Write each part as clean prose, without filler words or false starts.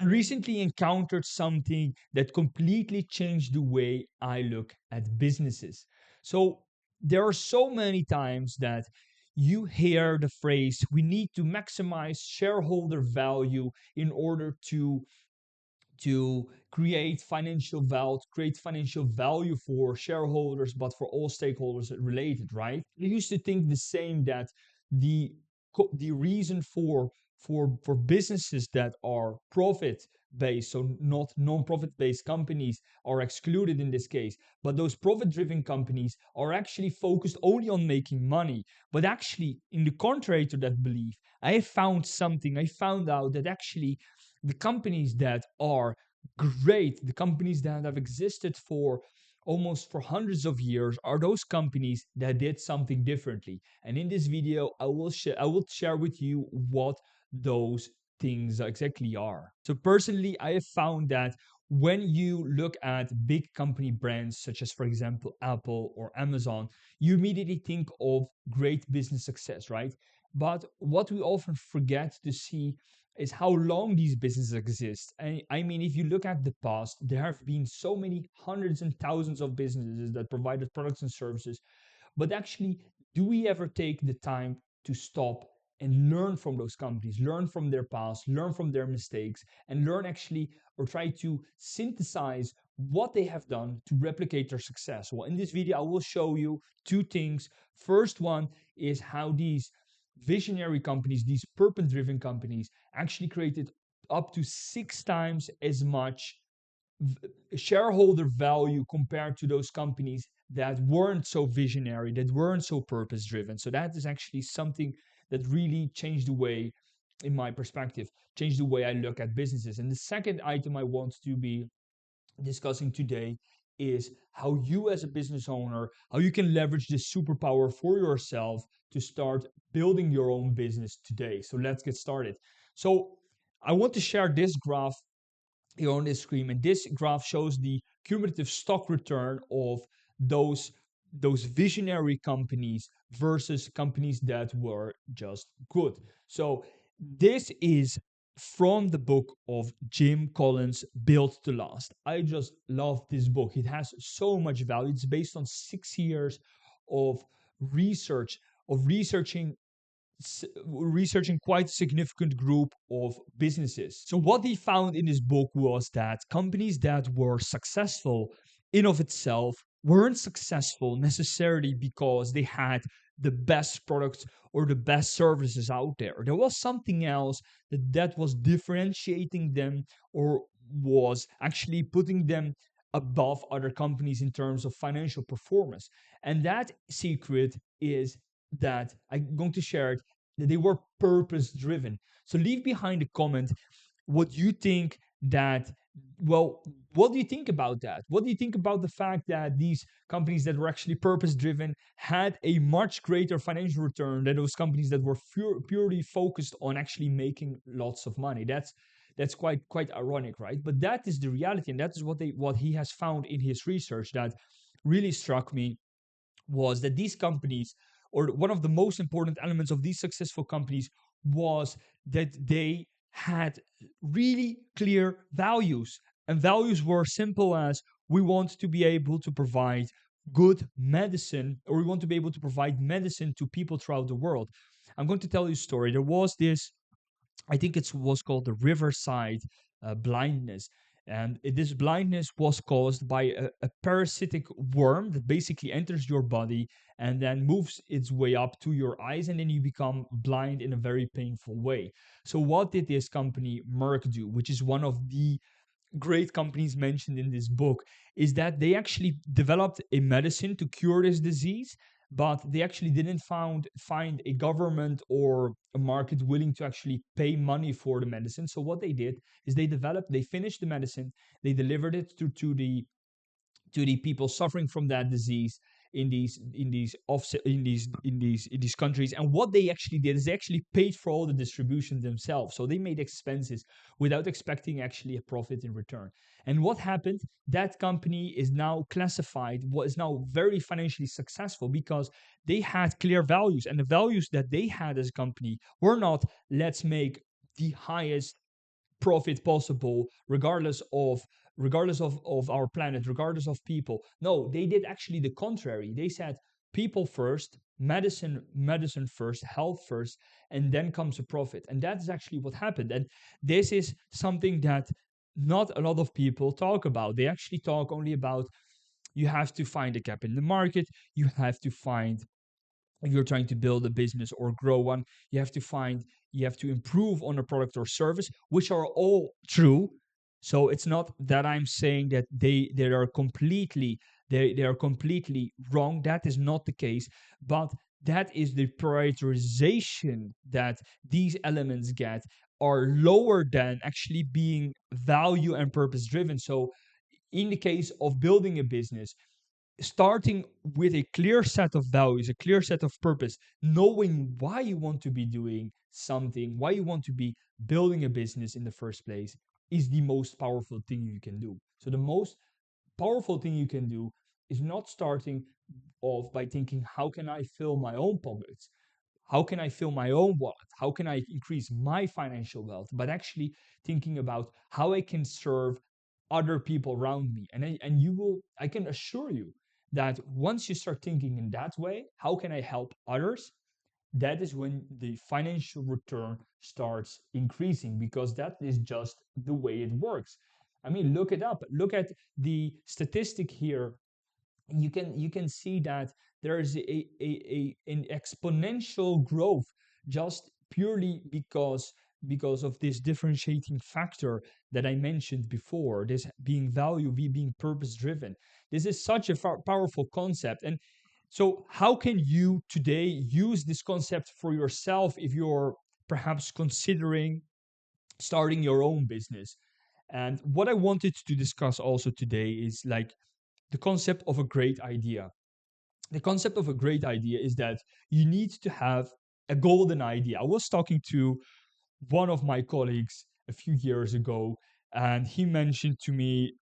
recently encountered something that completely changed the way I look at businesses. So there are so many times that you hear the phrase, we need to maximize shareholder value in order to create financial value for shareholders, but for all stakeholders related, right? I used to think the same, that the the reason for businesses that are profit based, so not non-profit based companies, are excluded in this case, but those profit driven companies are actually focused only on making money. But actually, in the contrary to that belief, I found out that actually the companies that are great, the companies that have existed for almost for hundreds of years, are those companies that did something differently. And in this video, I will share with you what those things exactly are. So personally, I have found that when you look at big company brands such as, for example, Apple or Amazon, you immediately think of great business success, right? But what we often forget to see is how long these businesses exist. And I mean, if you look at the past, there have been so many hundreds and thousands of businesses that provided products and services. But actually, do we ever take the time to stop and learn from those companies, learn from their past, learn from their mistakes, and learn actually, or try to synthesize what they have done to replicate their success? Well, in this video, I will show you two things. First one is how these visionary companies, these purpose driven companies, actually created up to 6 times as much shareholder value compared to those companies that weren't so visionary, that weren't so purpose driven. So that is actually something that really changed the way, in my perspective, changed the way I look at businesses. And the second item I want to be discussing today is how you as a business owner, how you can leverage this superpower for yourself to start building your own business today. So let's get started. So I want to share this graph here on this screen, and this graph shows the cumulative stock return of those visionary companies versus companies that were just good. So this is from the book of Jim Collin's Built to Last. I just love this book. It has so much value. It's based on 6 years of research, of researching quite a significant group of businesses. So what he found in his book was that companies that were successful in of itself weren't successful necessarily because they had the best products or the best services out there. There was something else that was differentiating them, or was actually putting them above other companies in terms of financial performance. And that secret is that I'm going to share it, that they were purpose driven. So leave behind a comment what you think that, well, what do you think about that? What do you think about the fact that these companies that were actually purpose driven had a much greater financial return than those companies that were purely focused on actually making lots of money? That's quite ironic, right? But that is the reality, and that is what he has found in his research that really struck me, was that these companies, or one of the most important elements of these successful companies, was that they had really clear values. And values were simple as, we want to be able to provide good medicine, or we want to be able to provide medicine to people throughout the world. I'm going to tell you a story. There was this, I think it was called the Riverside blindness. And this blindness was caused by a parasitic worm that basically enters your body and then moves its way up to your eyes, and then you become blind in a very painful way. So, what did this company Merck do, which is one of the great companies mentioned in this book, is that they actually developed a medicine to cure this disease, but they actually didn't find a government or a market willing to actually pay money for the medicine. So what they did is they finished the medicine, they delivered it to the people suffering from that disease in these countries. And what they actually did is they actually paid for all the distribution themselves. So they made expenses without expecting actually a profit in return. And what happened? That company is now classified, what is now very financially successful, because they had clear values. And the values that they had as a company were not, let's make the highest profit possible, regardless of our planet, regardless of people. No, they did actually the contrary. They said people first, medicine first, health first, and then comes a profit. And that's actually what happened. And this is something that not a lot of people talk about. They actually talk only about you have to find a gap in the market, you have to find, if you're trying to build a business or grow one, you have to find, you have to improve on a product or service, which are all true. So it's not that I'm saying that they are completely, they are completely wrong. That is not the case. But that is the prioritization that these elements get are lower than actually being value and purpose driven. So in the case of building a business, starting with a clear set of values, a clear set of purpose, knowing why you want to be doing something, why you want to be building a business in the first place, is the most powerful thing you can do. So the most powerful thing you can do is not starting off by thinking, how can I fill my own pockets? How can I fill my own wallet? How can I increase my financial wealth? But actually thinking about how I can serve other people around me. And you will, I can assure you that once you start thinking in that way, how can I help others? That is when the financial return starts increasing, because that is just the way it works. I mean, look it up. Look at the statistic here. You can see that there is an exponential growth just purely because of this differentiating factor that I mentioned before, this being value, being purpose driven. This is such a powerful concept. And so how can you today use this concept for yourself if you're perhaps considering starting your own business? And what I wanted to discuss also today is like the concept of a great idea. The concept of a great idea is that you need to have a golden idea. I was talking to one of my colleagues a few years ago, and he mentioned to me,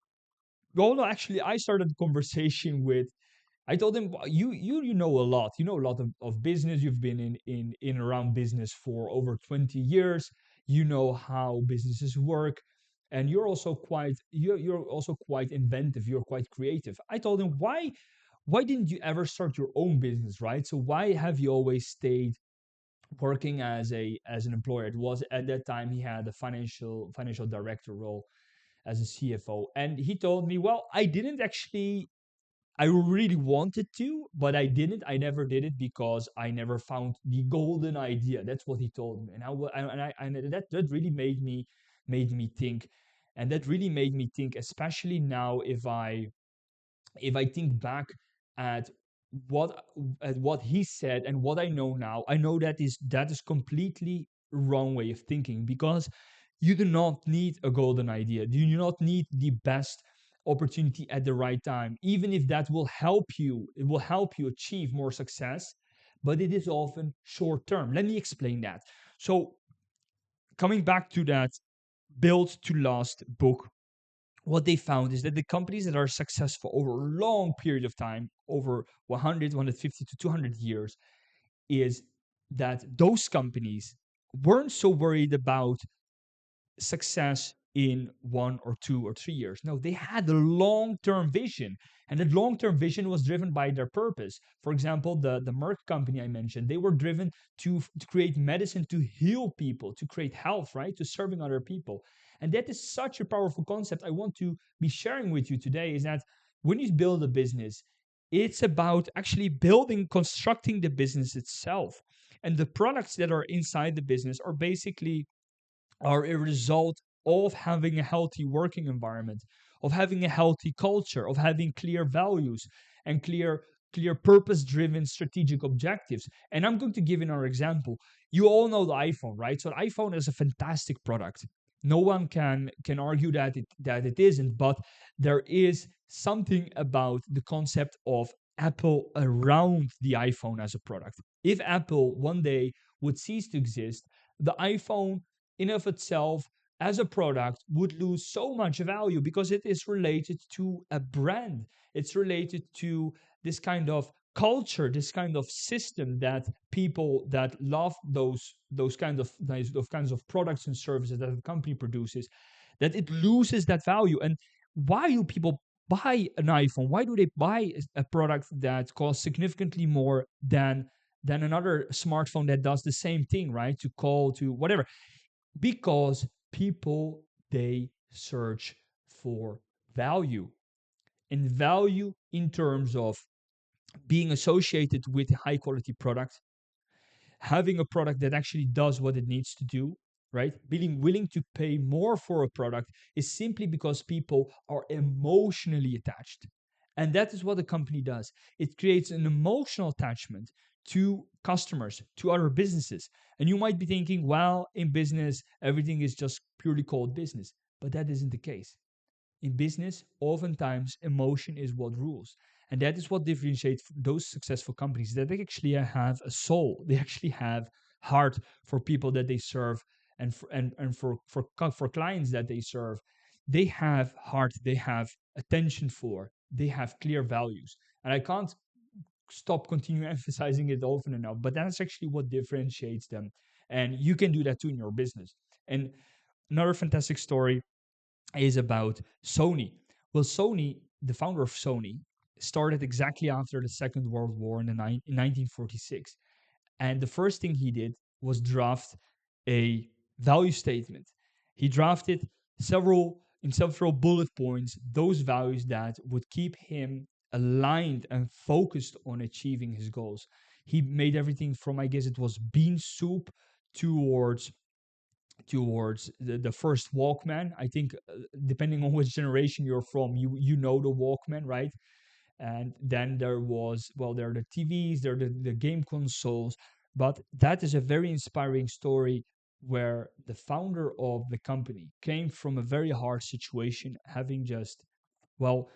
well, no, actually, I started the conversation with, I told him, "Well, you know a lot. You know a lot of business. You've been in around business for over 20 years. You know how businesses work, and you're also quite inventive. You're quite creative." I told him, why didn't you ever start your own business, right? So why have you always stayed working as an employer? It was at that time he had a financial director role as a CFO, and he told me, well, I didn't actually, I really wanted to, but I didn't. I never did it because I never found the golden idea. That's what he told me, and that really made me think, and that really made me think, especially now if I think back at what what he said and what I know now. I know that is completely wrong way of thinking, because you do not need a golden idea. You do not need the best opportunity at the right time, even if that will help you. It will help you achieve more success, but it is often short term. Let me explain that. So coming back to that Built to Last book, what they found is that the companies that are successful over a long period of time, over 100, 150 to 200 years, is that those companies weren't so worried about success in 1 or 2 or 3 years. No, they had a long-term vision, and that long-term vision was driven by their purpose. For example, the Merck company I mentioned, they were driven to create medicine to heal people, to create health, right, to serving other people. And that is such a powerful concept I want to be sharing with you today, is that when you build a business, it's about actually building, constructing the business itself. And the products that are inside the business are a result of having a healthy working environment, of having a healthy culture, of having clear values and clear purpose-driven strategic objectives. And I'm going to give another example. You all know the iPhone, right? So the iPhone is a fantastic product. No one can argue that it isn't, but there is something about the concept of Apple around the iPhone as a product. If Apple one day would cease to exist, the iPhone in of itself as a product would lose so much value, because it is related to a brand. It's related to this kind of culture, this kind of system that people that love those kinds of products and services that the company produces, that it loses that value. And why do people buy an iPhone? Why do they buy a product that costs significantly more than another smartphone that does the same thing, right? To call, to whatever. Because people, they search for value, and value in terms of being associated with a high quality product, having a product that actually does what it needs to do, right? Being willing to pay more for a product is simply because people are emotionally attached. And that is what a company does. It creates an emotional attachment to customers, to other businesses. And you might be thinking, well, in business, everything is just purely called business. But that isn't the case. In business, oftentimes emotion is what rules. And that is what differentiates those successful companies, that they actually have a soul. They actually have heart for people that they serve, and for clients that they serve. They have heart, they have attention for, they have clear values. And I can't stop continue emphasizing it often enough, but that's actually what differentiates them. And you can do that too in your business. And another fantastic story is about Sony. Well, Sony, the founder of Sony, started exactly after the Second World War in 1946. And the first thing he did was draft a value statement. He drafted several bullet points those values that would keep him aligned and focused on achieving his goals. He made everything from, I guess it was bean soup, towards the first Walkman. I think depending on which generation you're from, you know the Walkman, right? And then there was, well, there are the TVs, there are the game consoles. But that is a very inspiring story where the founder of the company came from a very hard situation, having just, well,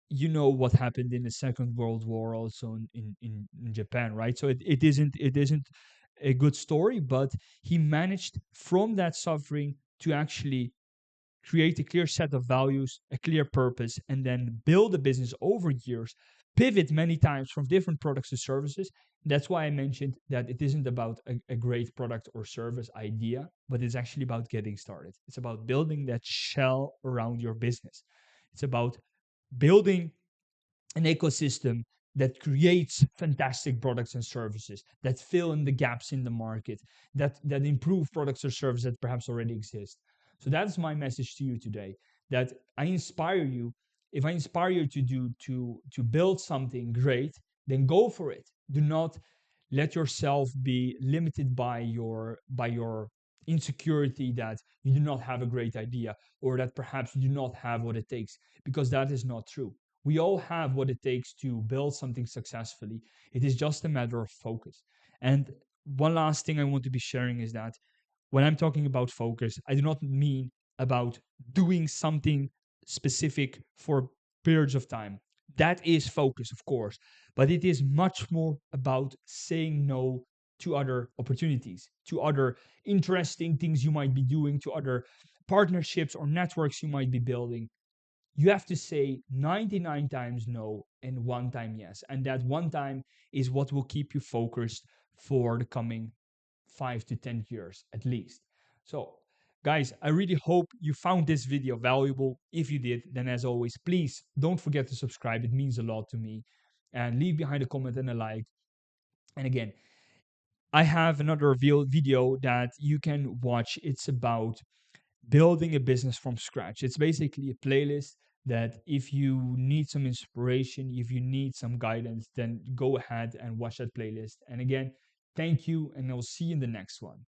you know what happened in the Second World War also in Japan, right? So it isn't a good story, but he managed from that suffering to actually create a clear set of values, a clear purpose, and then build a business over years, pivot many times from different products to services. That's why I mentioned that it isn't about a great product or service idea, but it's actually about getting started. It's about building that shell around your business. It's about building an ecosystem that creates fantastic products and services that fill in the gaps in the market, that improve products or services that perhaps already exist. So that's my message to you today, that I inspire you. If I inspire you to build something great, then go for it. Do not let yourself be limited by your insecurity that you do not have a great idea, or that perhaps you do not have what it takes, because that is not true. We all have what it takes to build something successfully. It is just a matter of focus. And one last thing I want to be sharing is that when I'm talking about focus, I do not mean about doing something specific for periods of time. That is focus, of course, but it is much more about saying no to other opportunities, to other interesting things you might be doing, to other partnerships or networks you might be building. You have to say 99 times no and one time yes. And that one time is what will keep you focused for the coming 5 to 10 years at least. So, guys, I really hope you found this video valuable. If you did, then as always, please don't forget to subscribe. It means a lot to me. And leave behind a comment and a like. And again, I have another video that you can watch. It's about building a business from scratch. It's basically a playlist that if you need some inspiration, if you need some guidance, then go ahead and watch that playlist. And again, thank you, and I'll see you in the next one.